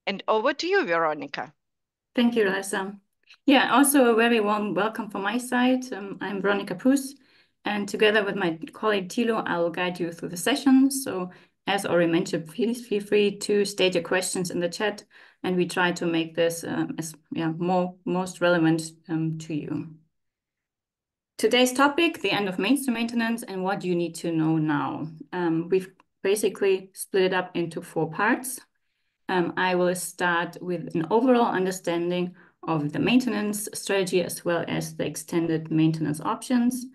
And over to you, Veronika. Thank you, Raisa. Yeah, also a very warm welcome from my side. I'm Veronika Prus, and together with my colleague Thilo, I will guide you through the session. So as already mentioned, please feel free to state your questions in the chat, and we try to make this most relevant to you. Today's topic, the end of mainstream maintenance and what you need to know now. We've basically split it up into 4 parts. I will start with an overall understanding of the maintenance strategy as well as the extended maintenance options.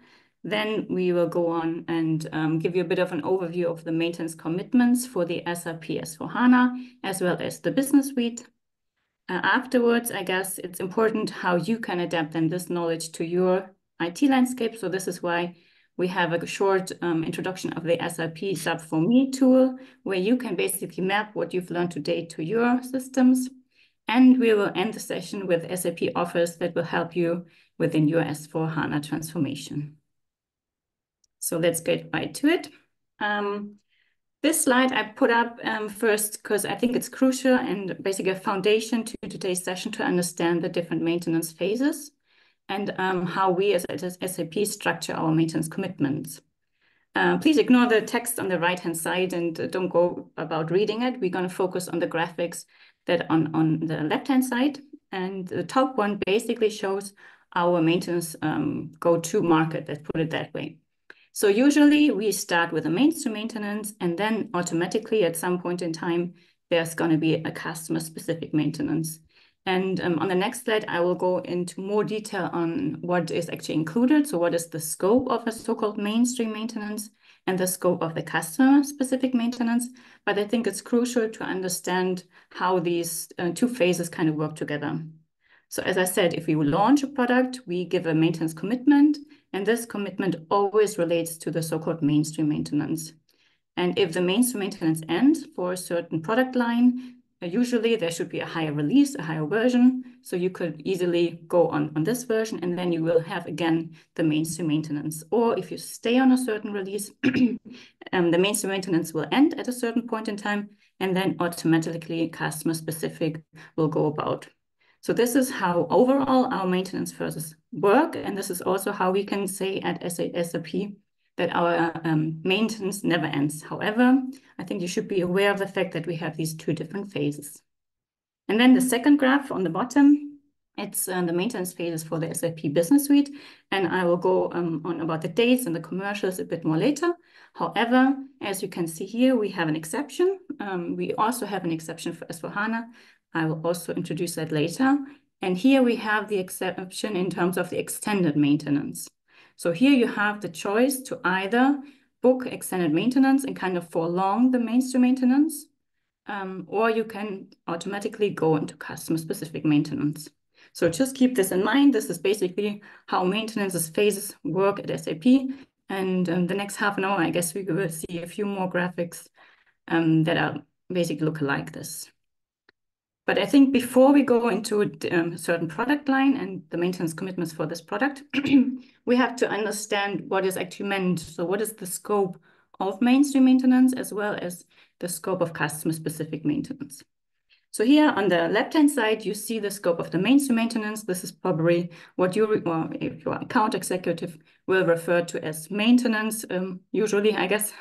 Then we will go on and give you a bit of an overview of the maintenance commitments for the SAP S/4HANA as well as the Business Suite. Afterwards, I guess it's important how you can adapt then this knowledge to your IT landscape. So this is why we have a short introduction of the SAP SAP for Me tool, where you can basically map what you've learned today to your systems. And we will end the session with SAP offers that will help you within your S/4HANA transformation. So let's get right to it. This slide I put up first because I think it's crucial and basically a foundation to today's session to understand the different maintenance phases and how we as SAP structure our maintenance commitments. Please ignore the text on the right-hand side and don't go about reading it. We're going to focus on the graphics that on the left-hand side. And the top one basically shows our maintenance go-to market, let's put it that way. So usually we start with a mainstream maintenance and then automatically at some point in time, there's going to be a customer-specific maintenance. And on the next slide, I will go into more detail on what is actually included. So what is the scope of a so-called mainstream maintenance and the scope of the customer-specific maintenance. But I think it's crucial to understand how these 2 phases kind of work together. So as I said, if we launch a product, we give a maintenance commitment, and this commitment always relates to the so-called mainstream maintenance. And if the mainstream maintenance ends for a certain product line, usually there should be a higher release, a higher version. So you could easily go on this version, and then you will have again the mainstream maintenance. Or if you stay on a certain release, the mainstream maintenance will end at a certain point in time, and then automatically customer specific will go about. So this is how overall our maintenance phases work. And this is also how we can say at SAP that our maintenance never ends. However, I think you should be aware of the fact that we have these 2 different phases. And then the second graph on the bottom, it's the maintenance phases for the SAP Business Suite. And I will go on about the dates and the commercials a bit more later. However, as you can see here, we have an exception. We also have an exception for S/4HANA. I will also introduce that later. And here we have the exception in terms of the extended maintenance. So here you have the choice to either book extended maintenance and kind of prolong the mainstream maintenance, or you can automatically go into customer-specific maintenance. So just keep this in mind. This is basically how maintenance phases work at SAP. And the next half an hour, I guess we will see a few more graphics that are basically look like this. But I think before we go into a certain product line and the maintenance commitments for this product, we have to understand what is actually meant. So what is the scope of mainstream maintenance as well as the scope of customer-specific maintenance? So here on the left-hand side, you see the scope of the mainstream maintenance. This is probably what you, or if you are account executive, will refer to as maintenance, usually, I guess.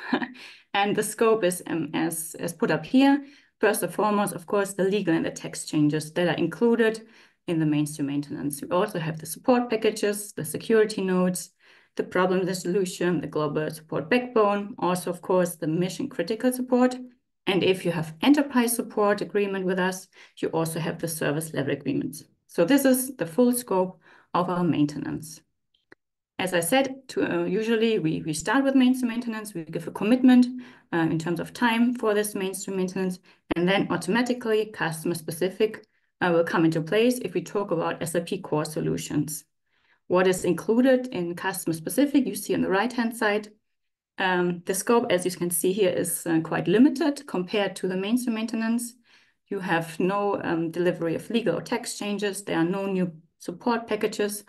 And the scope is as put up here. First and foremost, of course, the legal and the tax changes that are included in the mainstream maintenance. We also have the support packages, the security nodes, the problem resolution, the global support backbone, also, of course, the mission critical support. And if you have enterprise support agreement with us, you also have the service level agreements. So this is the full scope of our maintenance. As I said, usually we start with mainstream maintenance. We give a commitment in terms of time for this mainstream maintenance, and then automatically customer specific will come into place if we talk about SAP core solutions. What is included in customer specific, you see on the right-hand side. The scope, as you can see here, is quite limited compared to the mainstream maintenance. You have no delivery of legal or tax changes. There are no new support packages.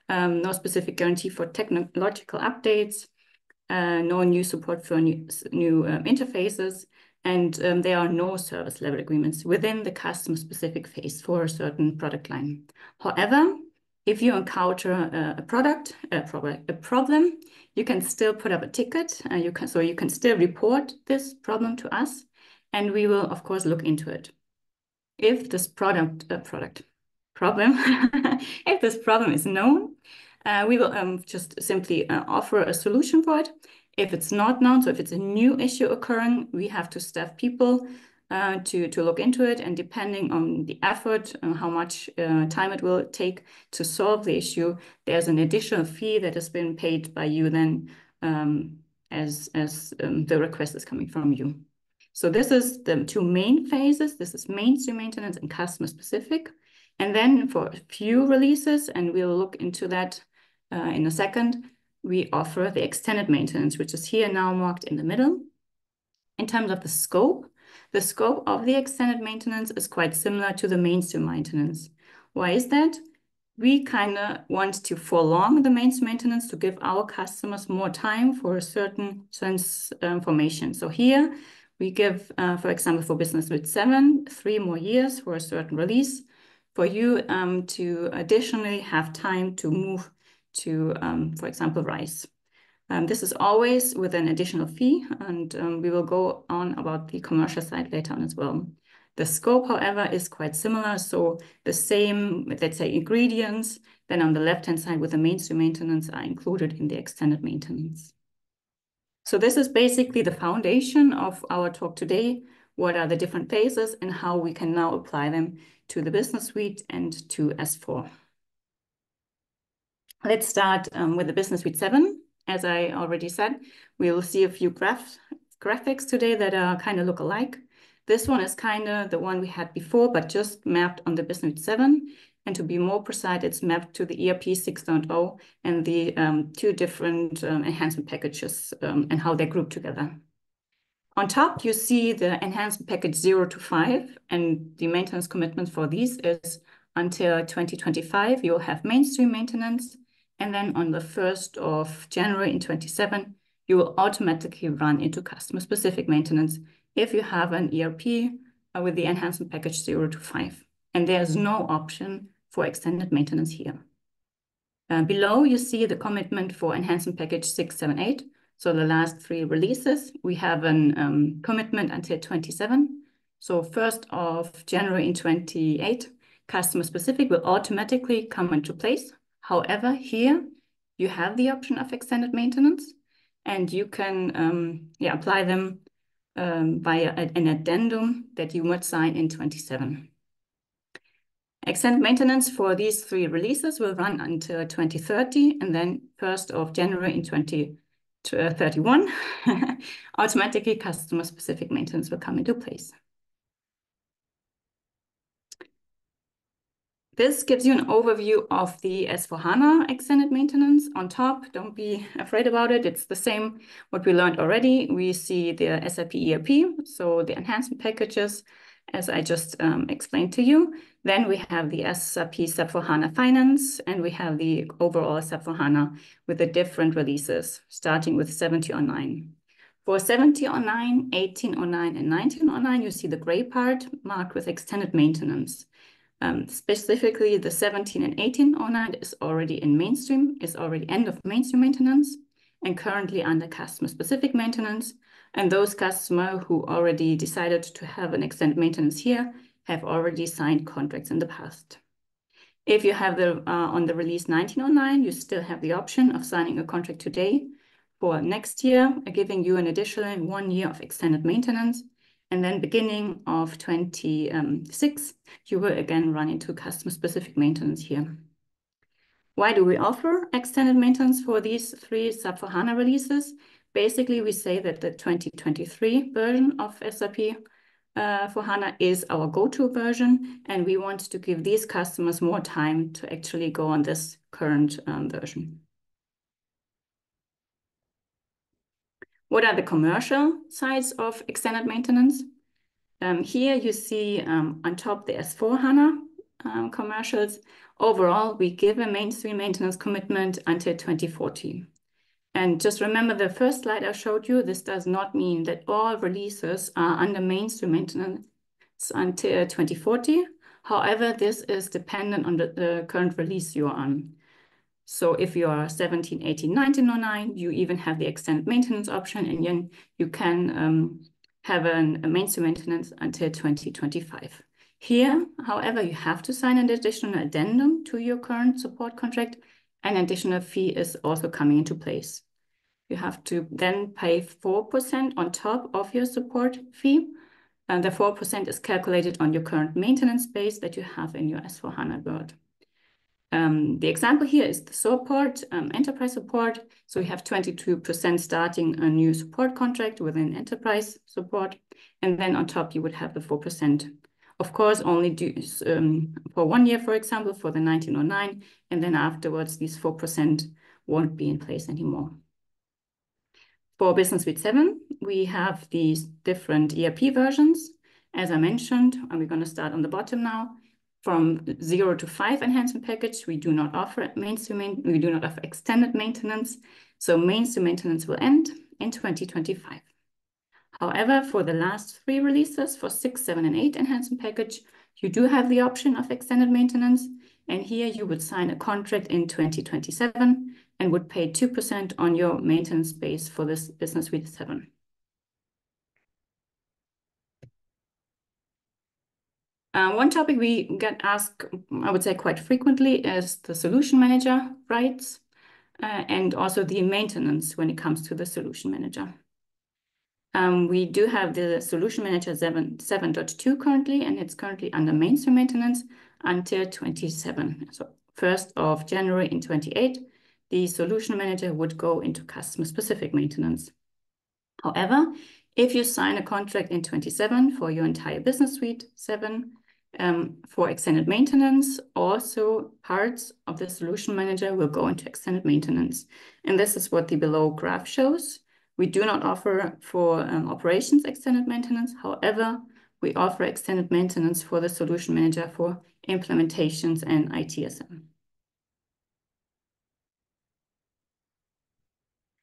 No specific guarantee for technological updates, no new support for new interfaces, and there are no service level agreements within the customer-specific phase for a certain product line. However, if you encounter a problem, you can still put up a ticket. You can still report this problem to us, and we will, of course, look into it. If this problem, if this problem is known, we will just simply offer a solution for it. If it's not known, so if it's a new issue occurring, we have to staff people to look into it. And depending on the effort, how much time it will take to solve the issue, there's an additional fee that has been paid by you then as the request is coming from you. So this is the two main phases. This is mainstream maintenance and customer specific. And then for a few releases, and we'll look into that in a second, we offer the extended maintenance, which is here now marked in the middle. In terms of the scope of the extended maintenance is quite similar to the mainstream maintenance. Why is that? We kind of want to prolong the mainstream maintenance to give our customers more time for a certain transformation. So here we give, for example, for Business Suite 7, 3 more years for a certain release, for you to additionally have time to move to, for example, RISE. This is always with an additional fee, and we will go on about the commercial side later on as well. The scope, however, is quite similar. So the same, let's say, ingredients, then on the left-hand side with the mainstream maintenance are included in the extended maintenance. So this is basically the foundation of our talk today. What are the different phases and how we can now apply them to the Business Suite and to S4. Let's start with the Business Suite 7. As I already said, we will see a few graphics today that are kind of look alike. This one is kind of the one we had before, but just mapped on the Business Suite 7. And to be more precise, it's mapped to the ERP 6.0 and the 2 different enhancement packages and how they're grouped together. On top, you see the enhancement package 0 to 5, and the maintenance commitment for these is until 2025, you'll have mainstream maintenance. And then on the 1st of January in 27, you will automatically run into customer-specific maintenance if you have an ERP with the enhancement package 0 to 5. And there's no option for extended maintenance here. Below, you see the commitment for enhancement package 6, 7, 8. So the last 3 releases, we have an commitment until 27. So 1st of January in 28, customer-specific will automatically come into place. However, here you have the option of extended maintenance, and you can apply them via an addendum that you would sign in 27. Extended maintenance for these 3 releases will run until 2030, and then 1st of January in 2031, automatically customer-specific maintenance will come into place. This gives you an overview of the S/4HANA extended maintenance. On top, don't be afraid about it. It's the same what we learned already. We see the SAP ERP, so the enhancement packages, as I just explained to you. Then we have the SAP S/4HANA Finance, and we have the overall S/4HANA with the different releases, starting with 1709. For 1709, 1809, and 1909, you see the gray part marked with extended maintenance. Specifically, the 17 and 1809 is already in mainstream, is already end of mainstream maintenance, and currently under customer-specific maintenance. And those customers who already decided to have an extended maintenance here have already signed contracts in the past. If you have the on the release 1909, you still have the option of signing a contract today for next year, giving you an additional 1 year of extended maintenance. And then beginning of 26, you will again run into customer-specific maintenance here. Why do we offer extended maintenance for these 3 SAP S/4HANA releases? Basically, we say that the 2023 version of SAP S/4HANA is our go-to version, and we want to give these customers more time to actually go on this current version. What are the commercial sides of extended maintenance? Here you see on top the S/4HANA commercials. Overall, we give a mainstream maintenance commitment until 2040. And just remember the first slide I showed you, this does not mean that all releases are under mainstream maintenance until 2040. However, this is dependent on the current release you're on. So if you are 17, 18, 19, or 9, you even have the extended maintenance option, and then you can have a mainstream maintenance until 2025. Here, however, you have to sign an additional addendum to your current support contract. An additional fee is also coming into place. You have to then pay 4% on top of your support fee. And the 4% is calculated on your current maintenance base that you have in your S/4HANA world. The example here is the support, enterprise support. So we have 22% starting a new support contract within enterprise support. And then on top, you would have the 4%. Of course, only for 1 year, for example, for the 1909. And then afterwards, these 4% won't be in place anymore. For Business Suite 7, we have these different ERP versions. As I mentioned, and we're going to start on the bottom now. From 0 to 5 enhancement package, we do not offer we do not offer extended maintenance. So mainstream maintenance will end in 2025. However, for the last 3 releases, for 6, 7, and 8 enhancement package, you do have the option of extended maintenance. And here you would sign a contract in 2027 and would pay 2% on your maintenance base for this Business Suite 7. One topic we get asked, I would say quite frequently, is the solution manager rights and also the maintenance when it comes to the solution manager. We do have the solution manager 7.2 currently, and it's currently under mainstream maintenance until 27. So 1st of January in 28, the solution manager would go into customer specific maintenance. However, if you sign a contract in 27 for your entire Business Suite 7, for extended maintenance, also parts of the solution manager will go into extended maintenance. And this is what the below graph shows. We do not offer for operations extended maintenance. However, we offer extended maintenance for the solution manager for implementations and ITSM.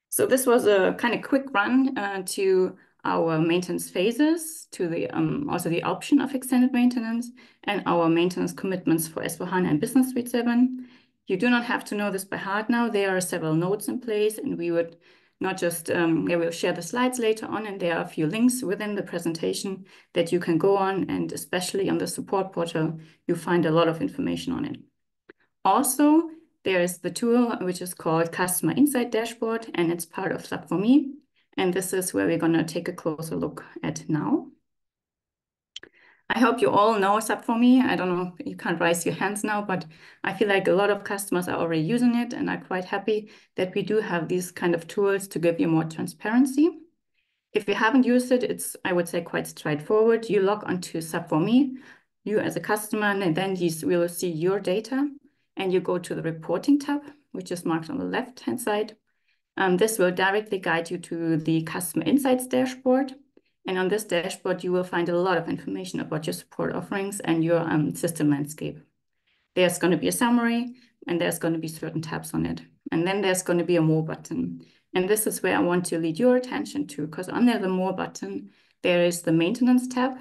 So this was a kind of quick run to our maintenance phases, to the also the option of extended maintenance, and our maintenance commitments for S/4HANA and Business Suite 7. You do not have to know this by heart now. There are several notes in place, and we would not just, we'll share the slides later on, and there are a few links within the presentation that you can go on, and especially on the support portal, you find a lot of information on it. Also, there is the tool which is called Customer Insight Dashboard, and it's part of SAP for Me. And this is where we're going to take a closer look at now. I hope you all know SAP for Me. I don't know, you can't raise your hands now, but I feel like a lot of customers are already using it and are quite happy that we do have these kind of tools to give you more transparency. If you haven't used it, it's, I would say, quite straightforward. You log onto SAP for Me, you as a customer, and then you will see your data, and you go to the reporting tab, which is marked on the left-hand side. This will directly guide you to the Customer Insights dashboard. And on this dashboard, you will find a lot of information about your support offerings and your system landscape. There's going to be a summary, and there's going to be certain tabs on it. And then there's going to be a More button. And this is where I want to lead your attention to, because under the More button, there is the Maintenance tab.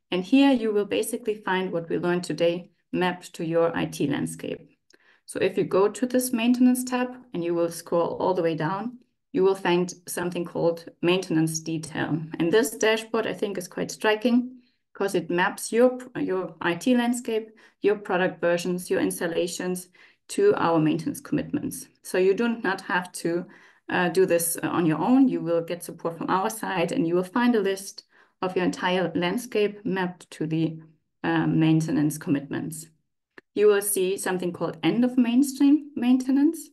And here you will basically find what we learned today mapped to your IT landscape. So if you go to this Maintenance tab and you will scroll all the way down, you will find something called Maintenance Detail. And this dashboard, I think, is quite striking because it maps your IT landscape, your product versions, your installations to our maintenance commitments. So you do not have to do this on your own. You will get support from our side, and you will find a list of your entire landscape mapped to the maintenance commitments. You will see something called end of mainstream maintenance.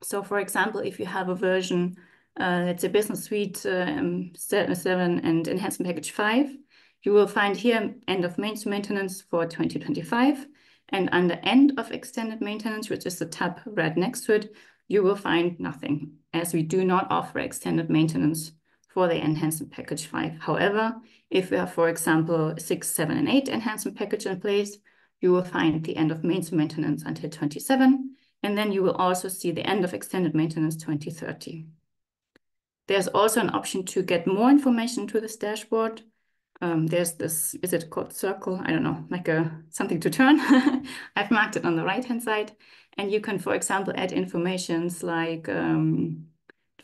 So for example, if you have a version, let's say Business Suite 7 and Enhancement Package 5, you will find here end of mainstream maintenance for 2025. And under end of extended maintenance, which is the tab right next to it, you will find nothing, as we do not offer extended maintenance for the Enhancement Package 5. However, if we have, for example, 6, 7, and 8 Enhancement Package in place, you will find the end of mainstream maintenance until 27. And then you will also see the end of extended maintenance 2030. There's also an option to get more information to this dashboard. There's this, is it called circle? I don't know, like something to turn. I've marked it on the right-hand side. And you can, for example, add informations like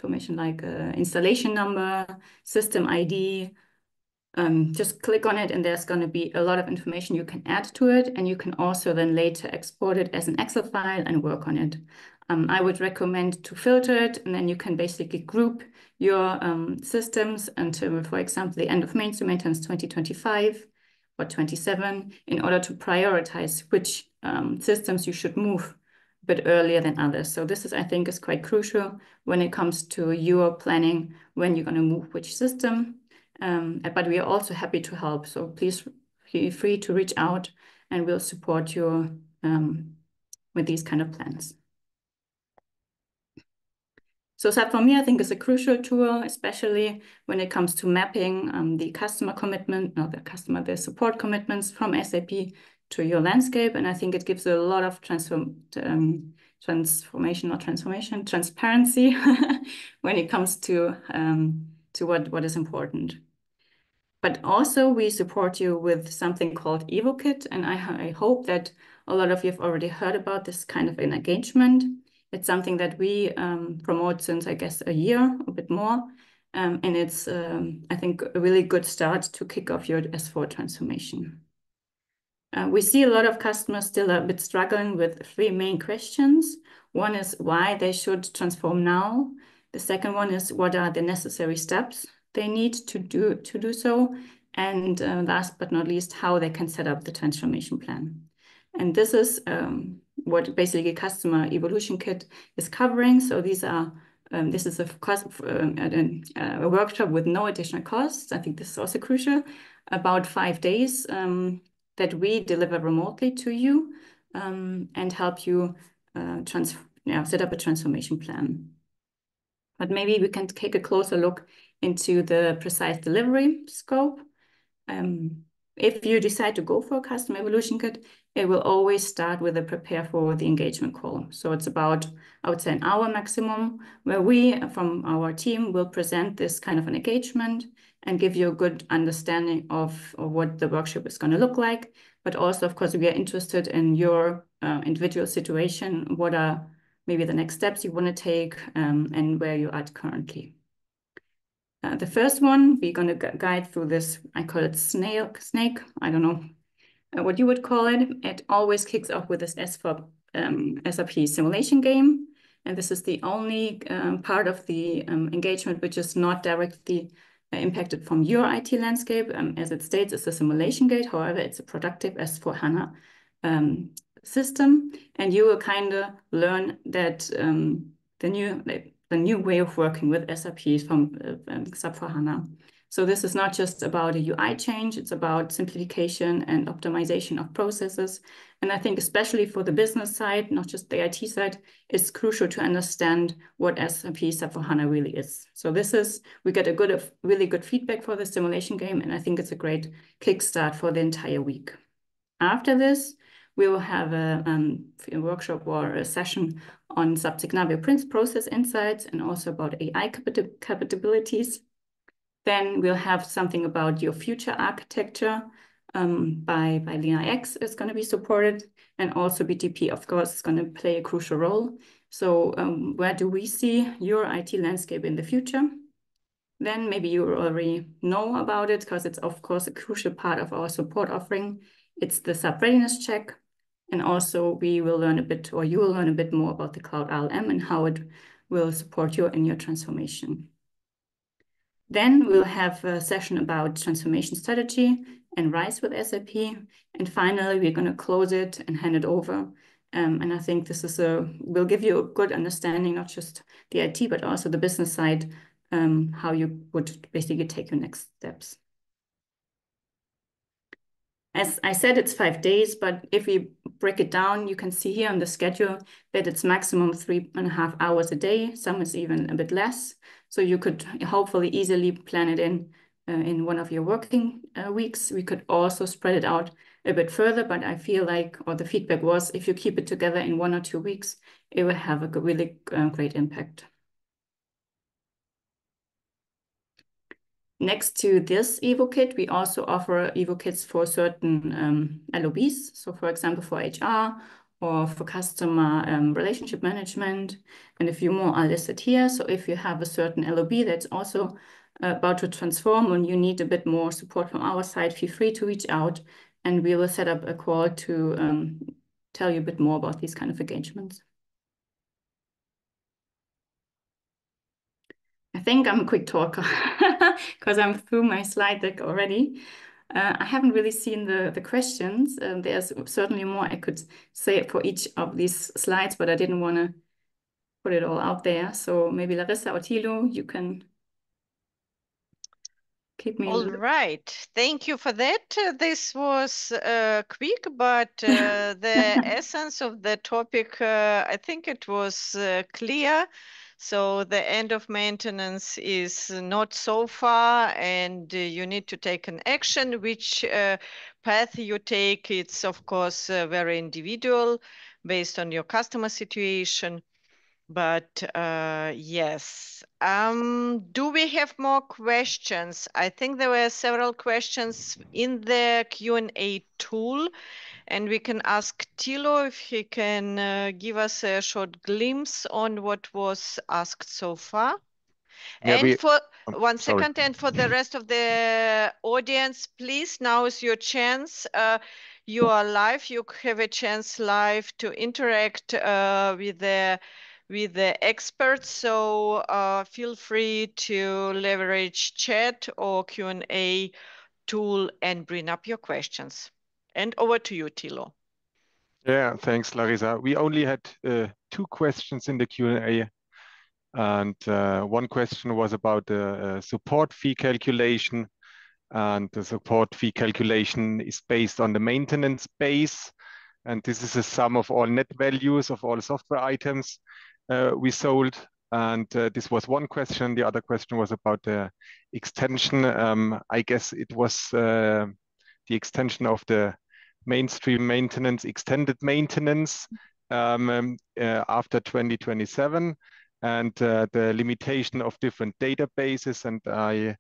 installation number, system ID. Just click on it and there's going to be a lot of information you can add to it. And you can also then later export it as an Excel file and work on it. I would recommend to filter it, and then you can basically group your systems until, for example, the end of maintenance 2025 or 27 in order to prioritize which systems you should move a bit earlier than others. So this is, I think, is quite crucial when it comes to your planning when you're going to move which system. But we are also happy to help. So please feel free to reach out and we'll support you with these kind of plans. So SAP for me, I think, is a crucial tool, especially when it comes to mapping the customer commitment, the support commitments from SAP to your landscape. And I think it gives a lot of transparency when it comes to what is important. But also we support you with something called Evo Kit. And I hope that a lot of you have already heard about this kind of an engagement. It's something that we promote since, I guess, a year, a bit more. And it's, I think, a really good start to kick off your S4 transformation. We see a lot of customers still a bit struggling with three main questions. One is why they should transform now. The second one is what are the necessary steps they need to do so. And last but not least, how they can set up the transformation plan. And this is what basically Customer Evolution Kit is covering. So these are this is a workshop with no additional costs. I think this is also crucial. About 5 days that we deliver remotely to you and help you set up a transformation plan. But maybe we can take a closer look into the precise delivery scope. If you decide to go for a Customer Evolution Kit, it will always start with a prepare for the engagement call. So it's about, I would say, an hour maximum, where we, from our team, will present this kind of an engagement and give you a good understanding of what the workshop is going to look like. But also, of course, we are interested in your individual situation. What are maybe the next steps you want to take and where you're at currently. The first one, we're going to guide through this, I call it snake, I don't know what you would call it. It always kicks off with this SAP simulation game. And this is the only part of the engagement which is not directly impacted from your IT landscape. As it states, it's a simulation gate. However, it's a productive S4HANA system. And you will kind of learn that the new way of working with SAP from SAP for HANA. So this is not just about a UI change, it's about simplification and optimization of processes. And I think especially for the business side, not just the IT side, it's crucial to understand what SAP for HANA really is. So we get a really good feedback for the simulation game, and I think it's a great kickstart for the entire week. After this, we will have a workshop or a session on SAP Signavio process insights and also about AI capabilities. Then we'll have something about your future architecture by Lina X is going to be supported, and also BTP, of course, is going to play a crucial role. So where do we see your IT landscape in the future? Then maybe you already know about it because it's, of course, a crucial part of our support offering. It's the SAP Readiness check. And also we will learn a bit, or you will learn a bit more about the Cloud ALM and how it will support you in your transformation. Then we'll have a session about transformation strategy and RISE with SAP. And finally, we're going to close it and hand it over. And I think this is will give you a good understanding, not just the IT, but also the business side, how you would basically take your next steps. As I said, it's 5 days, but if we break it down, you can see here on the schedule that it's maximum 3.5 hours a day. Some is even a bit less. So you could hopefully easily plan it in in one of your working weeks. We could also spread it out a bit further, but I feel like, or the feedback was, if you keep it together in 1 or 2 weeks, it will have a really great impact. Next to this Evo Kit, we also offer Evo Kits for certain LOBs. So for example, for HR or for customer relationship management, and a few more are listed here. So if you have a certain LOB that's also about to transform and you need a bit more support from our side, feel free to reach out and we will set up a call to tell you a bit more about these kind of engagements. I think I'm a quick talker because I'm through my slide deck already. I haven't really seen the questions. There's certainly more I could say for each of these slides, but I didn't want to put it all out there. So maybe Larissa or Thilo, you can keep me in the loop. All right, thank you for that. This was quick, but the essence of the topic, I think it was clear. So the end of maintenance is not so far, and you need to take an action. Which path you take, it's of course very individual based on your customer situation. But yes, do we have more questions? I think there were several questions in the Q&A tool, and we can ask Thilo if he can give us a short glimpse on what was asked so far. Yeah, And for one sorry. second, and for the rest of the audience, please, now is your chance. You are live. You have a chance live to interact with the experts. So feel free to leverage chat or Q&A tool and bring up your questions. And over to you, Thilo. Yeah, thanks, Larissa. We only had 2 questions in the Q&A. And one question was about the support fee calculation. And the support fee calculation is based on the maintenance base. And this is a sum of all net values of all software items we sold. And this was one question. The other question was about the extension. I guess it was the extension of the mainstream maintenance, extended maintenance after 2027, and the limitation of different databases. And I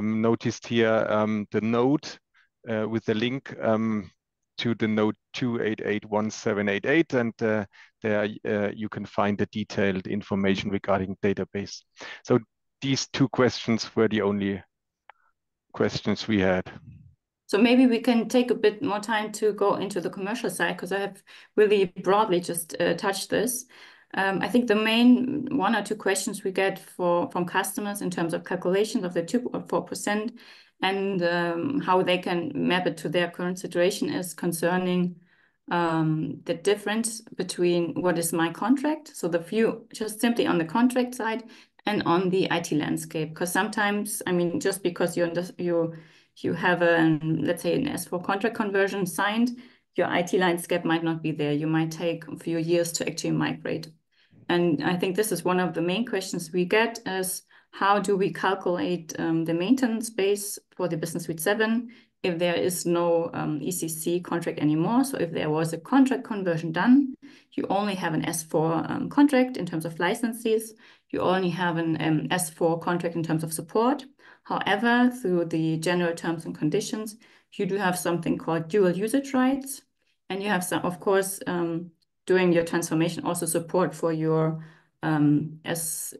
noticed here the note with the link to the note 2881788, and there you can find the detailed information regarding database. So these 2 questions were the only questions we had. So maybe we can take a bit more time to go into the commercial side, because I have really broadly just touched this. I think the main 1 or 2 questions we get from customers in terms of calculations of the 2 or 4% and how they can map it to their current situation is concerning the difference between what is my contract, so the view just simply on the contract side, and on the IT landscape. Because sometimes, I mean, just because you have let's say an S4 contract conversion signed, your IT landscape might not be there. You might take a few years to actually migrate. And I think this is one of the main questions we get is, how do we calculate the maintenance base for the Business Suite 7 if there is no ECC contract anymore? So if there was a contract conversion done, you only have an S4 contract in terms of licenses. You only have an S4 contract in terms of support. However, through the general terms and conditions, you do have something called dual usage rights. And you have some, of course, during your transformation, also support for your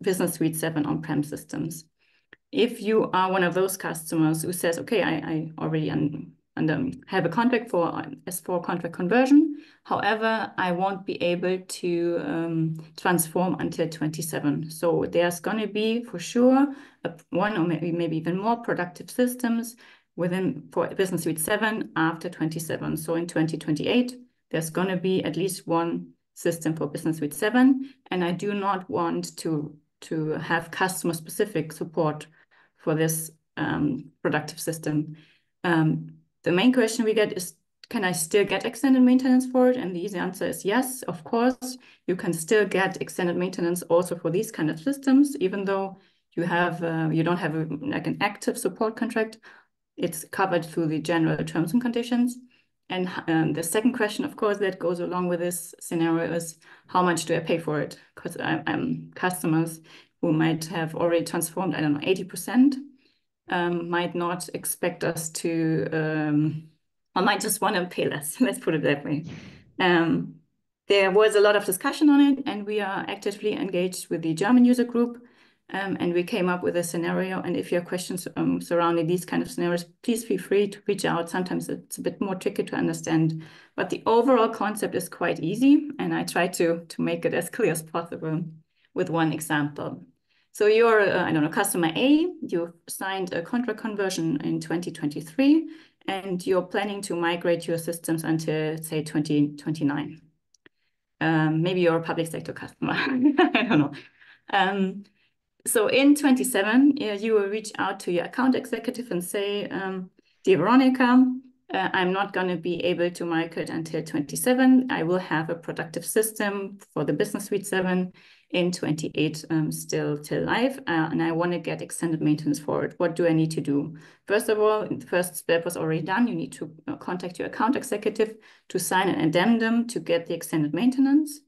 Business Suite 7 on-prem systems. If you are one of those customers who says, okay, I already have a contract for S4 contract conversion, however, I won't be able to transform until 27. So there's going to be, for sure, 1 or maybe even more productive systems for Business Suite 7 after 27. So in 2028, there's going to be at least 1 system for Business Suite 7. And I do not want to have customer-specific support for this productive system. The main question we get is, can I still get extended maintenance for it? And the easy answer is yes, of course. You can still get extended maintenance also for these kind of systems, even though you don't have like an active support contract, it's covered through the general terms and conditions. And the second question, of course, that goes along with this scenario is how much do I pay for it? Because I'm customers who might have already transformed, I don't know, 80%, might not expect us to, or might just want to pay less. Let's put it that way. There was a lot of discussion on it, and we are actively engaged with the German user group. And we came up with a scenario. And if you have questions surrounding these kind of scenarios, please feel free to reach out. Sometimes it's a bit more tricky to understand, but the overall concept is quite easy. And I try to make it as clear as possible with one example. So you're, I don't know, customer A, you signed a contract conversion in 2023, and you're planning to migrate your systems until, say, 2029. Maybe you're a public sector customer. I don't know. So in 27, you will reach out to your account executive and say, dear Veronika, I'm not going to be able to migrate until 27. I will have a productive system for the Business Suite 7 in 28 still till live, and I want to get extended maintenance for it. What do I need to do? First of all, the first step was already done. You need to contact your account executive to sign an addendum to get the extended maintenance.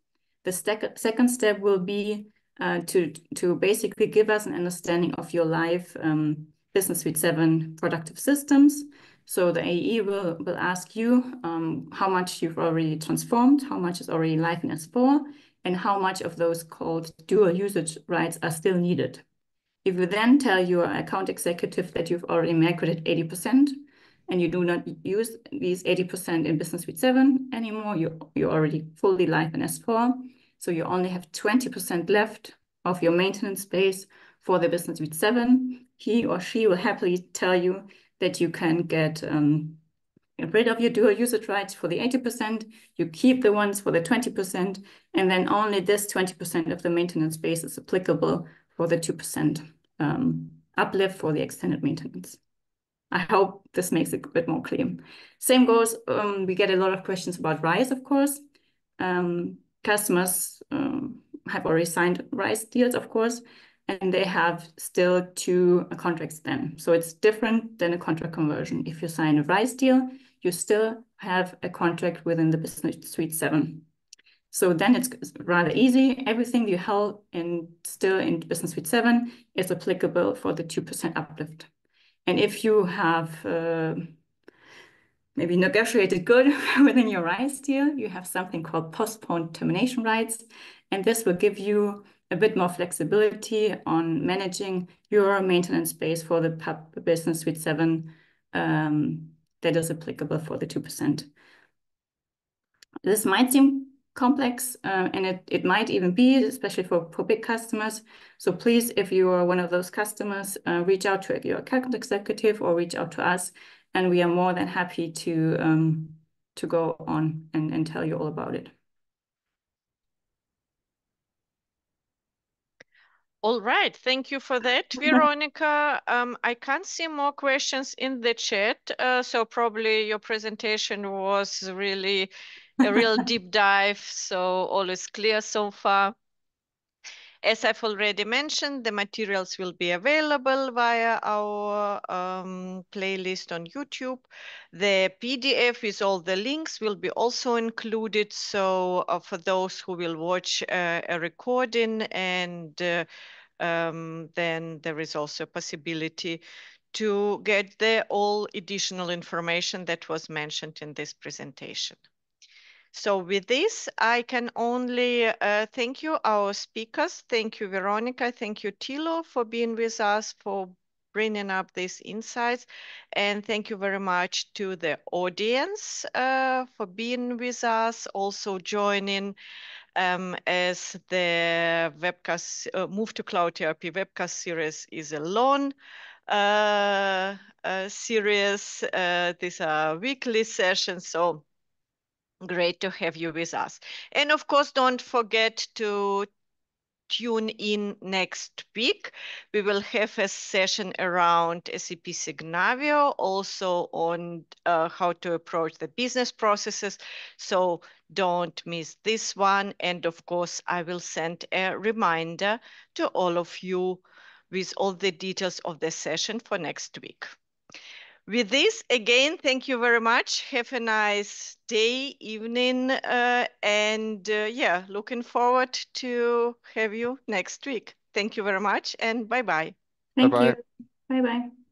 The second step will be to basically give us an understanding of your live Business Suite 7 productive systems. So the AE will ask you how much you've already transformed, how much is already live in S4, and how much of those called dual usage rights are still needed. If you then tell your account executive that you've already migrated 80%, and you do not use these 80% in Business Suite 7 anymore, you're already fully live in S4, so you only have 20% left of your maintenance space for the Business Suite 7. He or she will happily tell you that you can get rid of your dual usage rights for the 80%, you keep the ones for the 20%, and then only this 20% of the maintenance space is applicable for the 2% uplift for the extended maintenance. I hope this makes it a bit more clear. Same goes, we get a lot of questions about RISE, of course. Customers have already signed RISE deals, of course, and they have still 2 contracts then. So it's different than a contract conversion. If you sign a RISE deal, you still have a contract within the Business Suite 7. So then it's rather easy. Everything you held still in Business Suite 7 is applicable for the 2% uplift. And if you have maybe negotiated good within your RISE deal, you have something called postponed termination rights. And this will give you a bit more flexibility on managing your maintenance space for the Business Suite 7 that is applicable for the 2%. This might seem complex, and it might even be, especially for big customers. So please, if you are one of those customers, reach out to your account executive or reach out to us, and we are more than happy to go on and tell you all about it. All right, thank you for that, Veronika. I can't see more questions in the chat, so probably your presentation was really a real deep dive, so all is clear so far. As I've already mentioned, the materials will be available via our playlist on YouTube. The PDF with all the links will be also included, so for those who will watch a recording, and then there is also a possibility to get the all additional information that was mentioned in this presentation. So with this, I can only thank you, our speakers. Thank you, Veronika. Thank you, Thilo, for being with us, for bringing up these insights. And thank you very much to the audience for being with us, also joining as the webcast Move to Cloud ERP webcast series is a long series. These are weekly sessions, so great to have you with us. And of course, don't forget to tune in next week. We will have a session around SAP Signavio, also on how to approach the business processes. So don't miss this one. And of course, I will send a reminder to all of you with all the details of the session for next week. With this, again, thank you very much. Have a nice day, evening, and yeah, looking forward to have you next week. Thank you very much, and bye-bye. Thank Bye-bye. you. Bye-bye.